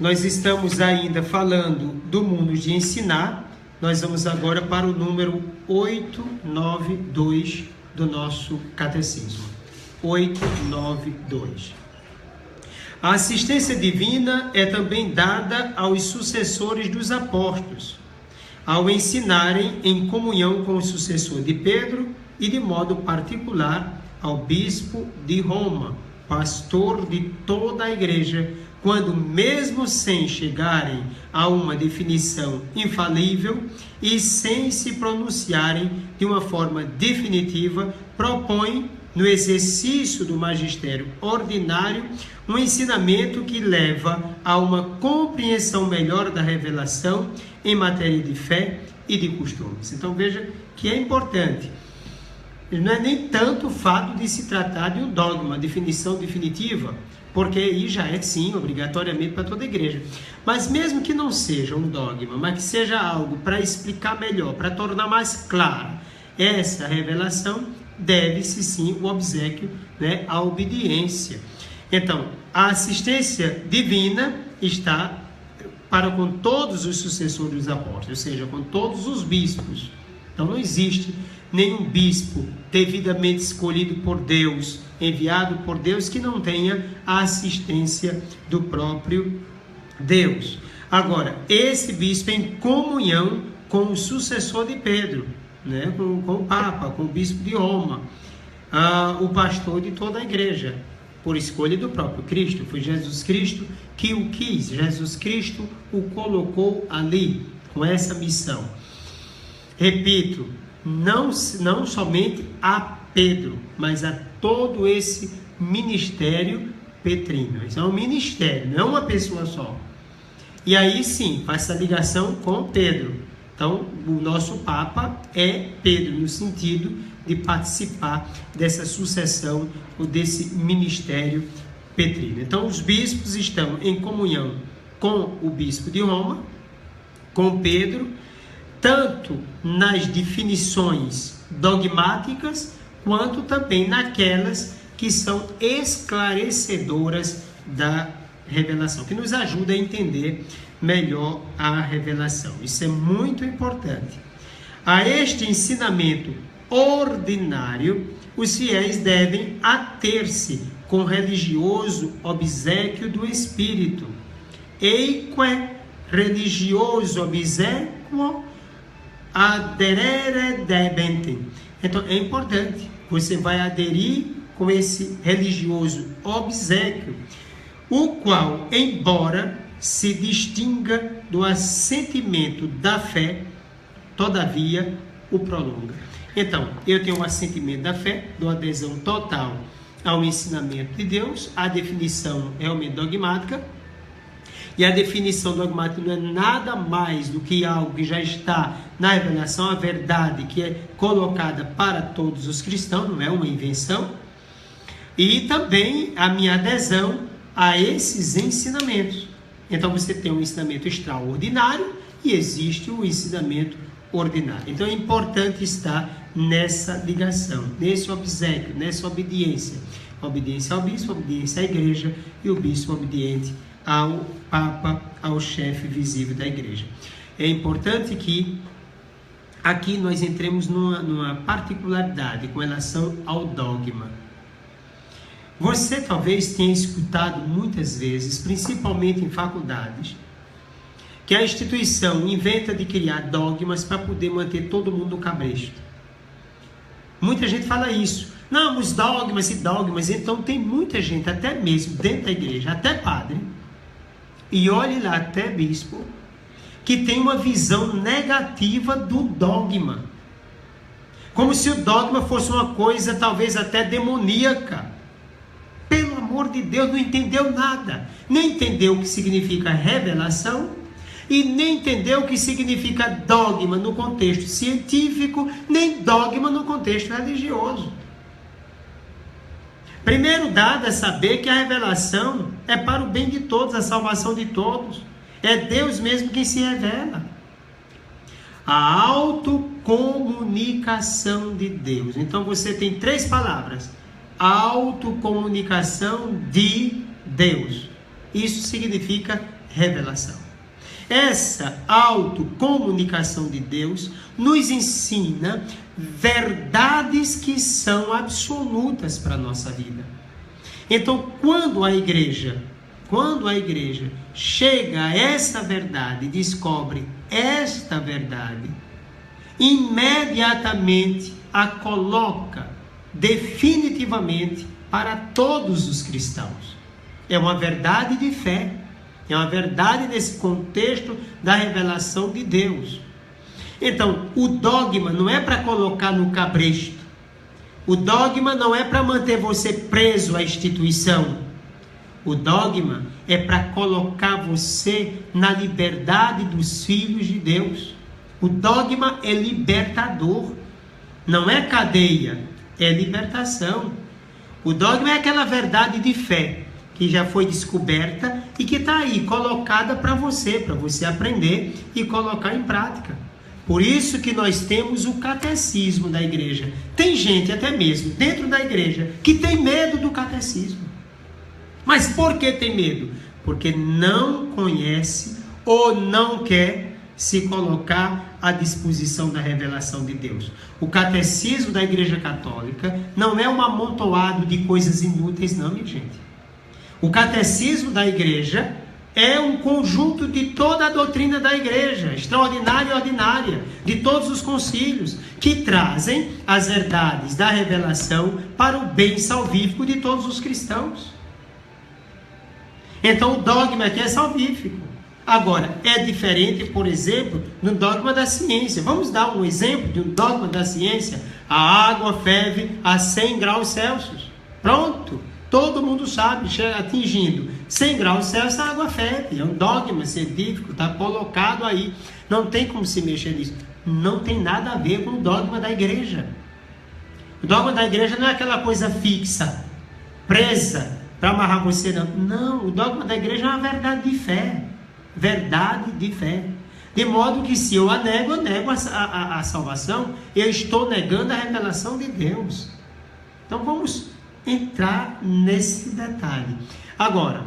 Nós estamos ainda falando do mundo de ensinar. Nós vamos agora para o número 892 do nosso catecismo. 892. A assistência divina é também dada aos sucessores dos apóstolos, ao ensinarem em comunhão com o sucessor de Pedro e, de modo particular, ao bispo de Roma, pastor de toda a igreja, quando, mesmo sem chegarem a uma definição infalível e sem se pronunciarem de uma forma definitiva, propõem, no exercício do magistério ordinário, um ensinamento que leva a uma compreensão melhor da revelação em matéria de fé e de costumes. Então veja que é importante. Não é nem tanto o fato de se tratar de um dogma, uma definição definitiva, porque aí já é sim, obrigatoriamente para toda a igreja. Mas mesmo que não seja um dogma, mas que seja algo para explicar melhor, para tornar mais clara essa revelação, deve-se sim o obséquio, a obediência. Então, a assistência divina está para com todos os sucessores dos apóstolos, ou seja, com todos os bispos. Então não existe nenhum bispo devidamente escolhido por Deus, enviado por Deus, que não tenha a assistência do próprio Deus. Agora, esse bispo em comunhão com o sucessor de Pedro, com o Papa, com o bispo de Roma, o pastor de toda a igreja, por escolha do próprio Cristo. Foi Jesus Cristo que o quis, Jesus Cristo o colocou ali, com essa missão. Repito, não somente a Pedro, mas a todo esse ministério petrino. Isso é um ministério, não é uma pessoa só. E aí sim, faz essa ligação com Pedro. Então, o nosso Papa é Pedro, no sentido de participar dessa sucessão ou desse ministério petrino. Então, os bispos estão em comunhão com o bispo de Roma, com Pedro, tanto nas definições dogmáticas, quanto também naquelas que são esclarecedoras da revelação, que nos ajuda a entender melhor a revelação. Isso é muito importante. A este ensinamento ordinário, os fiéis devem ater-se com religioso obséquio do Espírito. Eique religioso obséquio aderere debente. Então é importante, você vai aderir com esse religioso obséquio, o qual, embora se distinga do assentimento da fé, todavia o prolonga. Então, eu tenho um assentimento da fé, dou adesão total ao ensinamento de Deus, a definição é realmente dogmática, e a definição dogmática não é nada mais do que algo que já está na revelação, a verdade que é colocada para todos os cristãos, não é uma invenção, e também a minha adesão a esses ensinamentos. Então você tem um ensinamento extraordinário e existe o ensinamento ordinário. Então é importante estar nessa ligação, nesse obséquio, nessa obediência. Obediência ao bispo, obediência à igreja e o bispo obediente ao Papa, ao chefe visível da igreja. É importante que aqui nós entremos numa particularidade com relação ao dogma. Você talvez tenha escutado muitas vezes, principalmente em faculdades, que a instituição inventa de criar dogmas para poder manter todo mundo no cabresto. Muita gente fala isso. Não, os dogmas e dogmas. Então tem muita gente, até mesmo dentro da igreja, até padre, e olhe lá, até bispo, que tem uma visão negativa do dogma. Como se o dogma fosse uma coisa talvez até demoníaca. Pelo amor de Deus, não entendeu nada. Nem entendeu o que significa revelação e nem entendeu o que significa dogma no contexto científico, nem dogma no contexto religioso. Primeiro dado é saber que a revelação é para o bem de todos, a salvação de todos. É Deus mesmo quem se revela. A autocomunicação de Deus. Então você tem 3 palavras. Autocomunicação de Deus. Isso significa revelação. Essa autocomunicação de Deus nos ensina verdades que são absolutas para a nossa vida. Então, quando a igreja chega a essa verdade, descobre esta verdade, imediatamente a coloca definitivamente para todos os cristãos. É uma verdade de fé, é uma verdade nesse contexto da revelação de Deus. Então, o dogma não é para colocar no cabresto. O dogma não é para manter você preso à instituição. O dogma é para colocar você na liberdade dos filhos de Deus. O dogma é libertador. Não é cadeia, é libertação. O dogma é aquela verdade de fé que já foi descoberta e que está aí, colocada para você aprender e colocar em prática. Por isso que nós temos o catecismo da igreja. Tem gente, até mesmo dentro da igreja, que tem medo do catecismo. Mas por que tem medo? Porque não conhece ou não quer se colocar à disposição da revelação de Deus. O catecismo da Igreja Católica não é um amontoado de coisas inúteis, não, minha gente. O catecismo da igreja é um conjunto de toda a doutrina da igreja, extraordinária e ordinária, de todos os concílios, que trazem as verdades da revelação para o bem salvífico de todos os cristãos. Então o dogma aqui é salvífico. Agora, é diferente, por exemplo, no dogma da ciência. Vamos dar um exemplo de um dogma da ciência. A água ferve a 100 graus Celsius. Pronto. Todo mundo sabe, chega atingindo 100 graus Celsius, a água ferve. É um dogma científico, está colocado aí. Não tem como se mexer nisso. Não tem nada a ver com o dogma da igreja. O dogma da igreja não é aquela coisa fixa, presa, para amarrar você, não. Não, o dogma da igreja é uma verdade de fé. Verdade de fé. De modo que se eu nego a salvação, eu estou negando a revelação de Deus. Então vamos entrar nesse detalhe. Agora,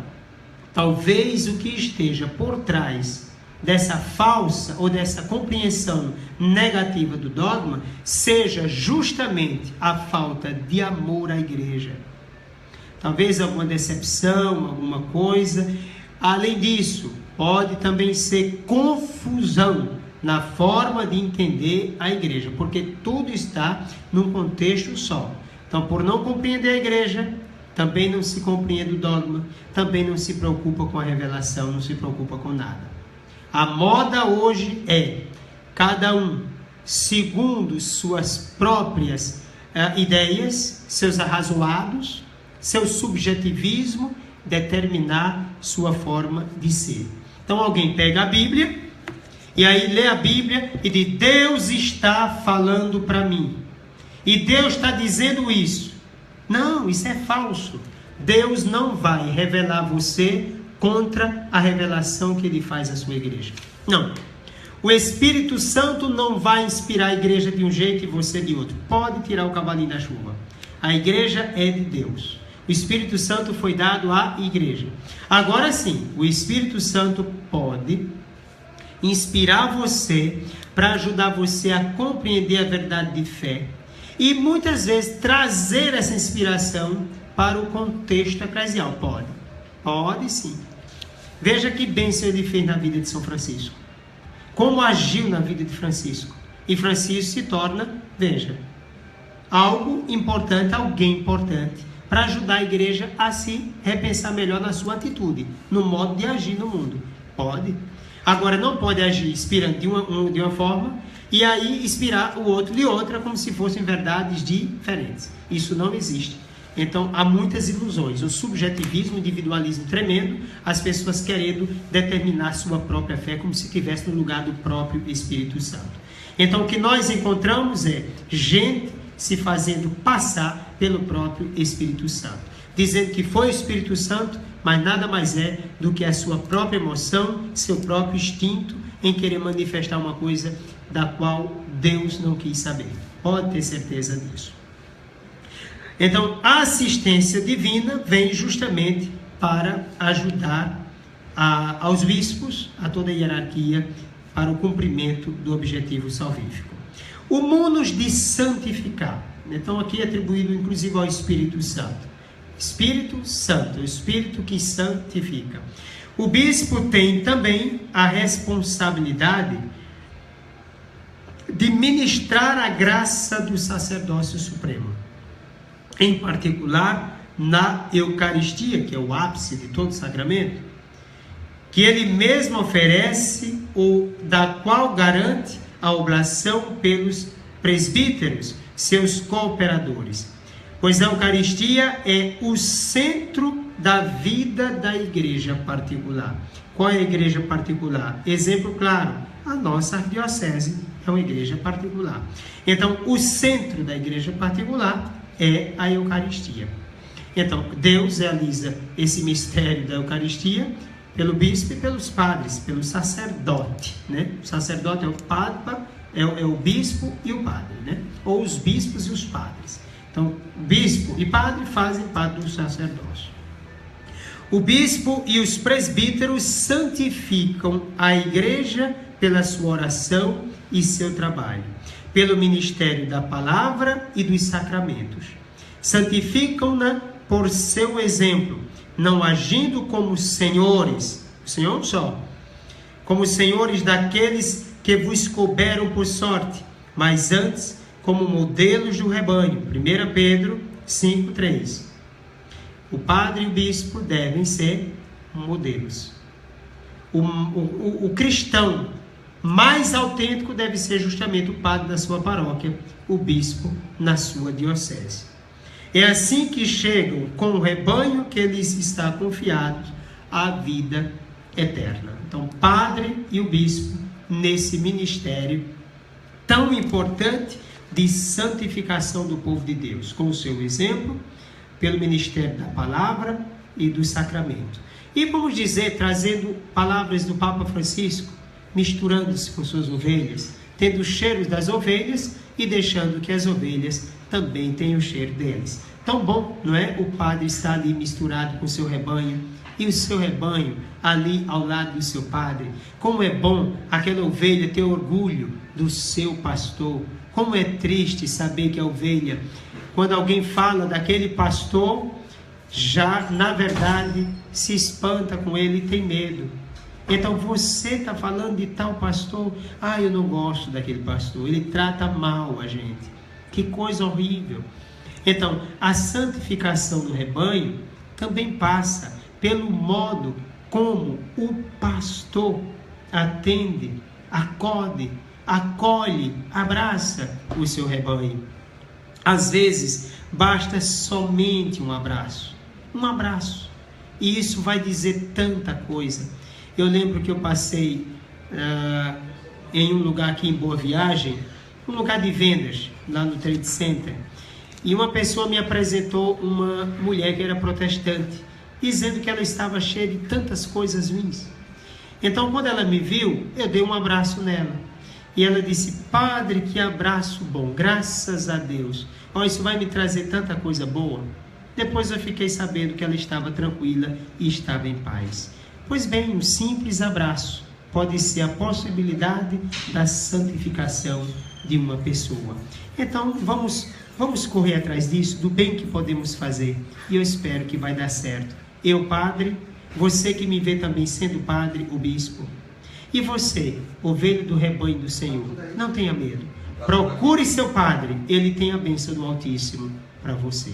talvez o que esteja por trás dessa falsa ou dessa compreensão negativa do dogma seja justamente a falta de amor à igreja. Talvez alguma decepção, alguma coisa. Além disso, pode também ser confusão na forma de entender a igreja, porque tudo está num contexto só. Então, por não compreender a igreja, também não se compreende o dogma, também não se preocupa com a revelação, não se preocupa com nada. A moda hoje é cada um, segundo suas próprias ideias, seus arrazoados, seu subjetivismo, determinar sua forma de ser. Então, alguém pega a Bíblia, e aí lê a Bíblia e diz: Deus está falando para mim. E Deus está dizendo isso. Não, isso é falso. Deus não vai revelar você contra a revelação que Ele faz à sua igreja. Não. O Espírito Santo não vai inspirar a igreja de um jeito e você de outro. Pode tirar o cavalinho da chuva. A igreja é de Deus. O Espírito Santo foi dado à igreja. Agora sim, o Espírito Santo pode inspirar você para ajudar você a compreender a verdade de fé. E muitas vezes trazer essa inspiração para o contexto eclesial. Pode. Pode sim. Veja que bênção ele fez na vida de São Francisco. Como agiu na vida de Francisco. E Francisco se torna, veja, algo importante, alguém importante, para ajudar a igreja a se repensar melhor na sua atitude, no modo de agir no mundo. Pode. Agora não pode agir inspirando de uma forma e aí inspirar o outro de outra, como se fossem verdades diferentes. Isso não existe. Então há muitas ilusões, o subjetivismo, o individualismo tremendo, as pessoas querendo determinar sua própria fé como se estivesse no lugar do próprio Espírito Santo. Então o que nós encontramos é gente se fazendo passar pelo próprio Espírito Santo, dizendo que foi o Espírito Santo, mas nada mais é do que a sua própria emoção, seu próprio instinto em querer manifestar uma coisa da qual Deus não quis saber. Pode ter certeza disso. Então, a assistência divina vem justamente para ajudar aos bispos, a toda a hierarquia, para o cumprimento do objetivo salvífico. O munus de santificar. Então aqui é atribuído inclusive ao Espírito Santo. Espírito Santo, o Espírito que santifica. O bispo tem também a responsabilidade de ministrar a graça do sacerdócio supremo. Em particular, na Eucaristia, que é o ápice de todo sacramento, que ele mesmo oferece, ou da qual garante a oblação pelos presbíteros, seus cooperadores. Pois a Eucaristia é o centro da vida da igreja particular. Qual é a igreja particular? Exemplo claro, a nossa arquidiocese é uma igreja particular. Então, o centro da igreja particular é a Eucaristia. Então, Deus realiza esse mistério da Eucaristia pelo bispo e pelos padres, pelo sacerdote, né? O sacerdote é o papa, é o bispo e o padre, né? Ou os bispos e os padres. Então, bispo e padre fazem parte do sacerdócio. O bispo e os presbíteros santificam a igreja pela sua oração e seu trabalho, pelo ministério da palavra e dos sacramentos. Santificam-na por seu exemplo, não agindo como senhores, o Senhor só, como senhores daqueles que vos couberam por sorte, mas antes como modelos do rebanho. 1 Pedro 5,3. O padre e o bispo devem ser modelos. O cristão mais autêntico deve ser justamente o padre da sua paróquia, o bispo na sua diocese. É assim que chegam com o rebanho que lhes está confiado à vida eterna. Então, padre e o bispo nesse ministério tão importante de santificação do povo de Deus, com o seu exemplo, pelo ministério da palavra e do sacramento. E vamos dizer, trazendo palavras do Papa Francisco, misturando-se com suas ovelhas, tendo o cheiro das ovelhas e deixando que as ovelhas também tenham o cheiro deles. Tão bom, não é? O padre está ali misturado com o seu rebanho, e o seu rebanho ali ao lado do seu padre. Como é bom aquela ovelha ter orgulho do seu pastor. Como é triste saber que a ovelha, quando alguém fala daquele pastor, já na verdade se espanta com ele e tem medo. Então você está falando de tal pastor, eu não gosto daquele pastor, ele trata mal a gente. Que coisa horrível. Então, a santificação do rebanho também passa pelo modo como o pastor atende, acolhe, abraça o seu rebanho. Às vezes, basta somente um abraço. E isso vai dizer tanta coisa. Eu lembro que eu passei em um lugar aqui em Boa Viagem, um lugar de vendas, lá no Trade Center, e uma pessoa me apresentou uma mulher que era protestante, dizendo que ela estava cheia de tantas coisas ruins. Então, quando ela me viu, eu dei um abraço nela. E ela disse: padre, que abraço bom, graças a Deus. Isso vai me trazer tanta coisa boa. Depois eu fiquei sabendo que ela estava tranquila e estava em paz. Pois bem, um simples abraço pode ser a possibilidade da santificação de uma pessoa. Então, vamos correr atrás disso, do bem que podemos fazer. E eu espero que vai dar certo. Eu, padre, você que me vê também sendo padre, o bispo. E você, ovelha do rebanho do Senhor, não tenha medo. Procure seu padre, ele tem a bênção do Altíssimo para você.